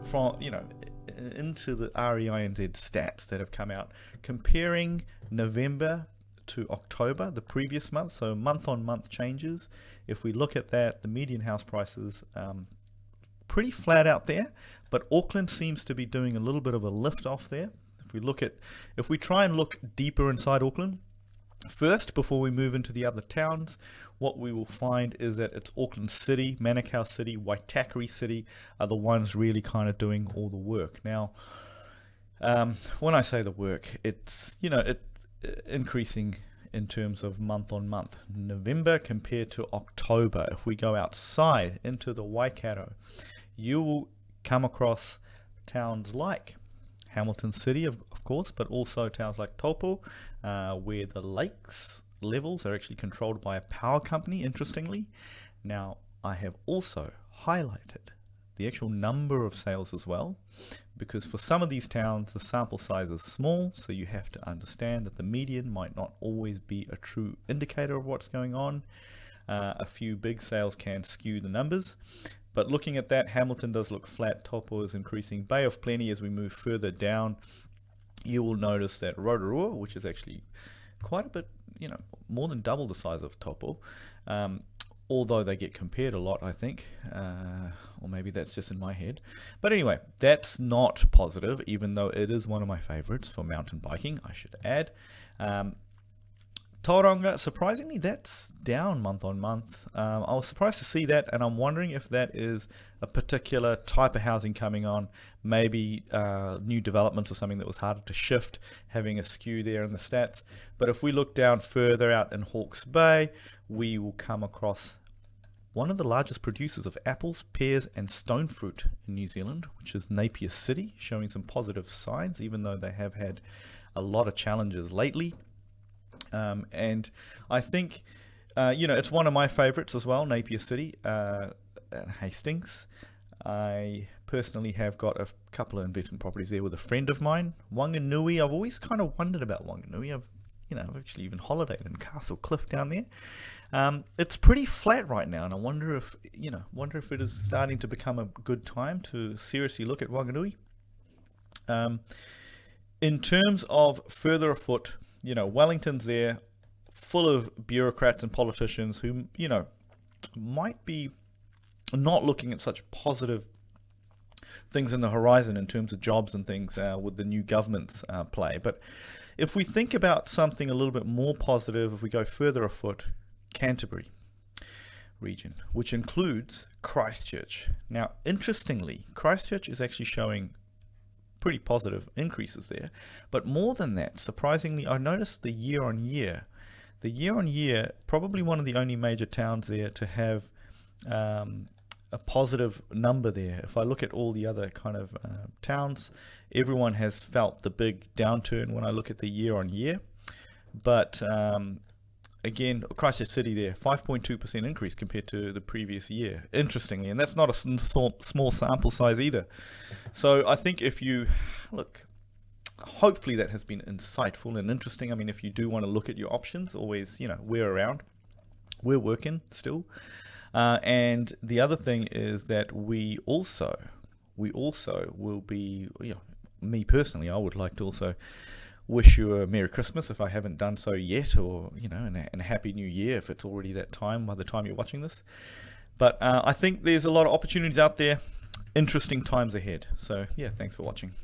from, into the REINZ stats that have come out comparing November to October, the previous month, so month-on-month changes. If we look at that, the median house prices pretty flat out there, but Auckland seems to be doing a little bit of a lift off there. If we try and look deeper inside Auckland first before we move into the other towns, what we will find is that it's Auckland City, Manukau City, Waitakere City are the ones really kind of doing all the work. Now, when I say the work, it's increasing in terms of month on month. November compared to October. If we go outside into the Waikato, you will come across towns like Hamilton City, of course, but also towns like Taupo, where the lakes levels are actually controlled by a power company, interestingly. Now, I have also highlighted the actual number of sales as well, because for some of these towns, the sample size is small, so you have to understand that the median might not always be a true indicator of what's going on. A few big sales can skew the numbers. But looking at that, Hamilton does look flat. Taupo is increasing. Bay of Plenty, as we move further down, you will notice that Rotorua, which is actually quite a bit, more than double the size of Taupo, although they get compared a lot, I think, or maybe that's just in my head. But anyway, that's not positive, even though it is one of my favorites for mountain biking, I should add. Tauranga, surprisingly, that's down month on month. I was surprised to see that, and I'm wondering if that is a particular type of housing coming on, maybe new developments or something that was harder to shift, having a skew there in the stats. But if we look down further out in Hawke's Bay, we will come across one of the largest producers of apples, pears, and stone fruit in New Zealand, which is Napier City, showing some positive signs, even though they have had a lot of challenges lately. And I think, it's one of my favorites as well, Napier City and Hastings. I personally have got a couple of investment properties there with a friend of mine. Wanganui, I've always kind of wondered about Wanganui. I've actually even holidayed in Castle Cliff down there. It's pretty flat right now, and I wonder if it is starting to become a good time to seriously look at Wanganui. In terms of further afoot, Wellington's there, full of bureaucrats and politicians who, might be not looking at such positive things in the horizon in terms of jobs and things with the new government's play. But if we think about something a little bit more positive, if we go further afoot, Canterbury region, which includes Christchurch. Now, interestingly, Christchurch is actually showing pretty positive increases there, but more than that, surprisingly, I noticed the year on year, probably one of the only major towns there to have a positive number there. If I look at all the other kind of towns, everyone has felt the big downturn when I look at the year on year. But again, Christchurch City there, 5.2% increase compared to the previous year, interestingly, and that's not a small sample size either. So I think if you look, hopefully that has been insightful and interesting. I mean, if you do want to look at your options, always, we're around, we're working still. And the other thing is that we also will be, me personally, I would like to also wish you a Merry Christmas if I haven't done so yet, or and a Happy New Year if it's already that time by the time you're watching this. But I think there's a lot of opportunities out there, interesting times ahead. So yeah, thanks for watching.